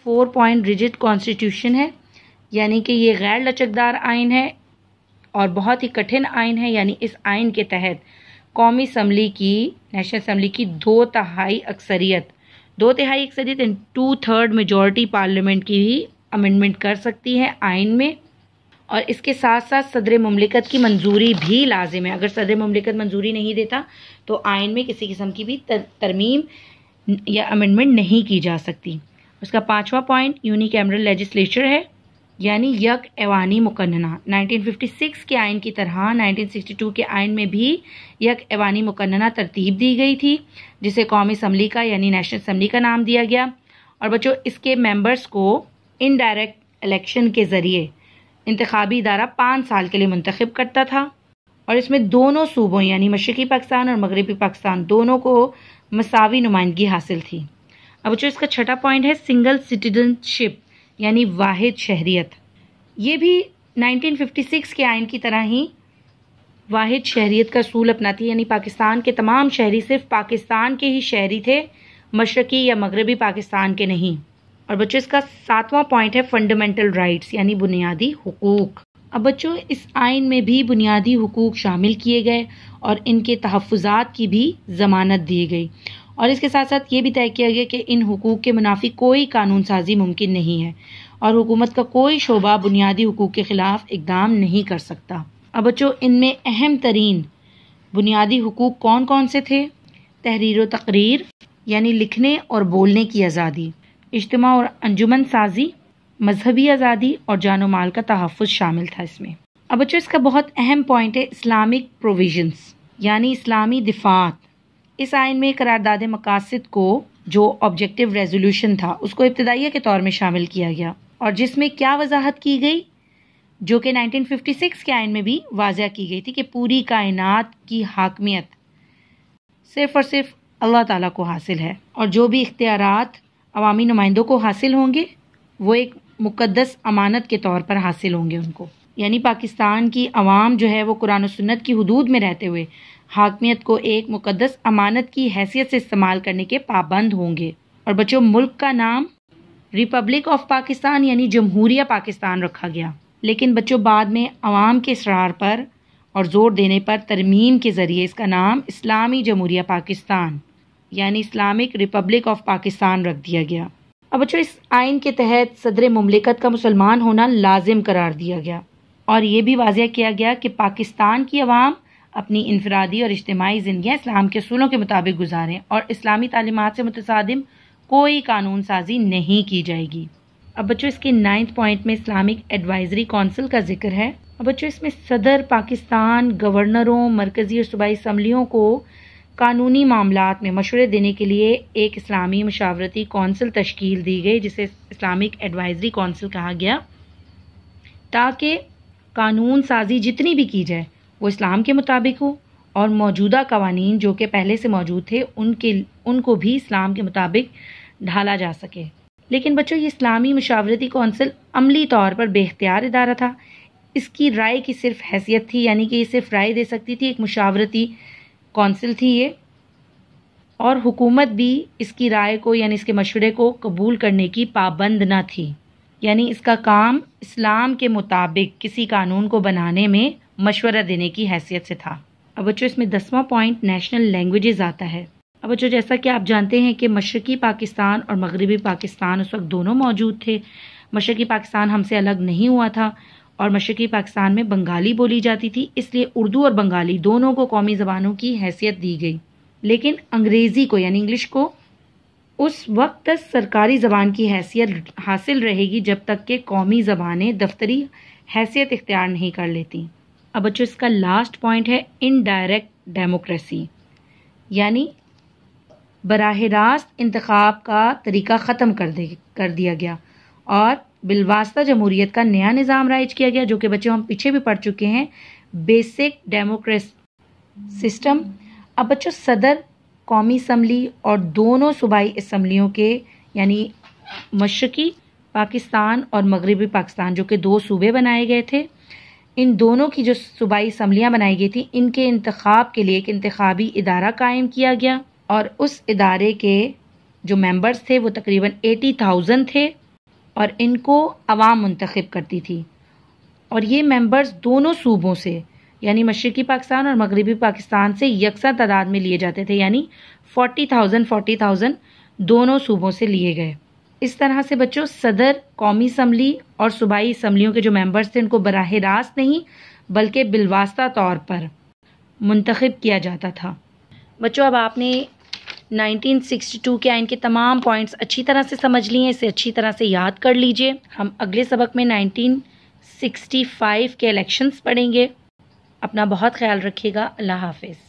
4 point rigid constitution ہے، یعنی کہ یہ غیر لچکدار آئین ہے اور بہت ہی کٹھن آئین ہے. یعنی اس آئین کے تحت قومی اسمبلی کی، نیشنل اسمبلی کی 2/3 اکثریت 2/3 اینڈ 2/3 میجورٹی پارلیمنٹ کی بھی امینڈمنٹ کر سکتی ہے آئین میں. اور اس کے ساتھ ساتھ صدر مملکت کی منظوری بھی لازم ہے. اگر صدر مملکت منظوری نہیں دیتا تو آئین میں کسی قسم کی بھی ترمیم یا امینڈمنٹ نہیں کی جا سکتی. اس کا 5واں پوائنٹ یونی کیمرل لیجسلیچر ہے، یعنی یک ایوانی مقننہ. 1956 کے آئین کی طرح 1962 کے آئین میں بھی یک ایوانی مقننہ ترتیب دی گئی تھی، جسے قومی اسمبلی کا یعنی نیشنل اسمبلی کا نام دیا گیا. اور بچوں اس کے ممبرز کو انڈائریکٹ الیکشن کے ذریعے انتخابی ادارہ 5 سال کے لیے منتخب کرتا تھا. اور اس میں دونوں صوبوں یعنی مشرقی پاکستان اور مغربی پاکستان دونوں کو مساوی نمائندگی حاصل تھی. اب جو اس کا 6واں پوائنٹ ہے سنگل سٹیزن شپ، یعنی واحد شہریت. یہ بھی 1956 کے آئین کی طرح ہی واحد شہریت کا اصول اپناتی ہے، یعنی پاکستان کے تمام شہری صرف پاکستان کے ہی شہری تھے، مشرقی یا مغربی پاکستان کے نہیں. اور بچوں اس کا 7واں پوائنٹ ہے فنڈامنٹل رائٹس، یعنی بنیادی حقوق. اب بچوں اس آئین میں بھی بنیادی حقوق شامل کیے گئے اور ان کے تحفظات کی بھی ضمانت دی گئی. اور اس کے ساتھ ساتھ یہ بھی طے کیا گیا کہ ان حقوق کے منافی کوئی قانون سازی ممکن نہیں ہے اور حکومت کا کوئی شعبہ بنیادی حقوق کے خلاف اقدام نہیں کر سکتا. اب بچوں ان میں اہم ترین بنیادی حقوق کون کون سے تھے؟ تحریر و تقریر، یعنی لکھنے اور بولنے کی آزادی، اجتماع اور انجمن سازی، مذہبی آزادی اور جان و مال کا تحفظ شامل تھا اس میں. اب بچوں اس کا بہت اہم پوائنٹ ہے اسلامک پروویژنز، یعنی اسلامی دفاعات. اس آئین میں قرارداد مقاصد کو جو آبجیکٹیو ریزولوشن تھا اس کو ابتدائیہ کے طور میں شامل کیا گیا، اور جس میں کیا وضاحت کی گئی جو کہ 1956 کے آئین میں بھی واضح کی گئی تھی کہ پوری کائنات کی حاکمیت صرف اور صرف اللہ تعالیٰ کو حاصل ہے، اور جو بھی اختیارات عوامی نمائندوں کو حاصل ہوں گے وہ ایک مقدس امانت کے طور پر حاصل ہوں گے ان کو. یعنی پاکستان کی عوام جو ہے وہ قرآن و سنت کی حدود میں رہتے ہوئے حاکمیت کو ایک مقدس امانت کی حیثیت سے استعمال کرنے کے پابند ہوں گے. اور بچوں ملک کا نام ریپبلک آف پاکستان یعنی جمہوریہ پاکستان رکھا گیا، لیکن بچوں بعد میں عوام کے اصرار پر اور زور دینے پر ترمیم کے ذریعے اس کا نام اسلامی جمہوریہ پاکستان یعنی اسلامک ریپبلک آف پاکستان رکھ دیا گیا. اب بچوں اس آئین کے تحت صدر مملکت کا مسلمان ہونا لازم قرار دیا گیا، اور یہ بھی واضح کیا گیا کہ پاکستان کی عوام اپنی انفرادی اور اجتماعی زندگیاں اسلام کے اصولوں کے مطابق گزاریں اور اسلامی تعلیمات سے متصادم کوئی قانون سازی نہیں کی جائے گی. اب بچوں اس کے 9 پوائنٹ میں اسلامک ایڈوائزری کونسل کا ذکر ہے. اب بچوں اس میں صدر پاکستان گورنروں، مرکزی اور صوبائی اسمبلیوں کو قانونی معاملات میں مشورے دینے کے لیے ایک اسلامی مشاورتی کونسل تشکیل دی گئی جسے اسلامک ایڈوائزری کونسل کہا گیا، تاکہ قانون سازی جتنی بھی کی جائے وہ اسلام کے مطابق ہو اور موجودہ قوانین جو کہ پہلے سے موجود تھے ان کو بھی اسلام کے مطابق ڈھالا جا سکے. لیکن بچوں یہ اسلامی مشاورتی کونسل عملی طور پر بے اختیار ادارہ تھا. اس کی رائے کی صرف حیثیت تھی، یعنی کہ یہ صرف رائے دے سکتی تھی، ایک مشاورتی کونسل تھی یہ، اور حکومت بھی اس کی رائے کو یعنی اس کے مشورے کو قبول کرنے کی پابند نہ تھی. یعنی اس کا کام اسلام کے مطابق کسی قانون کو بنانے میں مشورہ دینے کی حیثیت سے تھا. اب بچوں اس میں 10واں پوائنٹ نیشنل لینگویجز آتا ہے. اب بچوں جیسا کہ آپ جانتے ہیں کہ مشرقی پاکستان اور مغربی پاکستان اس وقت دونوں موجود تھے. مشرقی پاکستان ہم سے الگ نہیں ہوا تھا اور مشرقی پاکستان میں بنگالی بولی جاتی تھی، اس لیے اردو اور بنگالی دونوں کو قومی زبانوں کی حیثیت دی گئی، لیکن انگریزی کو یعنی انگلش کو اس وقت تک سرکاری زبان کی حیثیت حاصل رہے گی جب تک کہ قومی زبانیں دفتری حیثیت اختیار نہیں کر لیتی. اب بچوں اس کا لاسٹ پوائنٹ ہے انڈائریکٹ ڈیموکریسی، یعنی براہ راست انتخاب کا طریقہ ختم کر دیا گیا اور بالواسطہ جمہوریت کا نیا نظام رائج کیا گیا، جو کہ بچوں ہم پیچھے بھی پڑھ چکے ہیں، بیسک ڈیموکریسی سسٹم. اب بچوں صدر، قومی اسمبلی اور دونوں صوبائی اسمبلیوں کے یعنی مشرقی پاکستان اور مغربی پاکستان جو کہ 2 صوبے بنائے گئے تھے، ان دونوں کی جو صوبائی اسمبلیاں بنائی گئی تھیں ان کے انتخاب کے لیے ایک انتخابی ادارہ قائم کیا گیا، اور اس ادارے کے جو ممبرز تھے وہ تقریباً 80,000 تھے، اور ان کو عوام منتخب کرتی تھی، اور یہ ممبرز دونوں صوبوں سے یعنی مشرقی پاکستان اور مغربی پاکستان سے یکساں تعداد میں لیے جاتے تھے، یعنی 40,000 دونوں صوبوں سے لیے گئے۔ اس طرح سے بچوں صدر، قومی اسمبلی اور صوبائی اسمبلیوں کے جو ممبرز تھے ان کو براہ راست نہیں بلکہ بالواسطہ طور پر منتخب کیا جاتا تھا۔ بچوں اب آپ نے 1962 کے آئین کے تمام پوائنٹس اچھی طرح سے سمجھ لیے ہیں، اسے اچھی طرح سے یاد کر لیجئے۔ ہم اگلے سبق میں 1965 کے الیکشنز پڑھیں گے۔ اپنا بہت خیال رکھیے گا۔ اللہ حافظ۔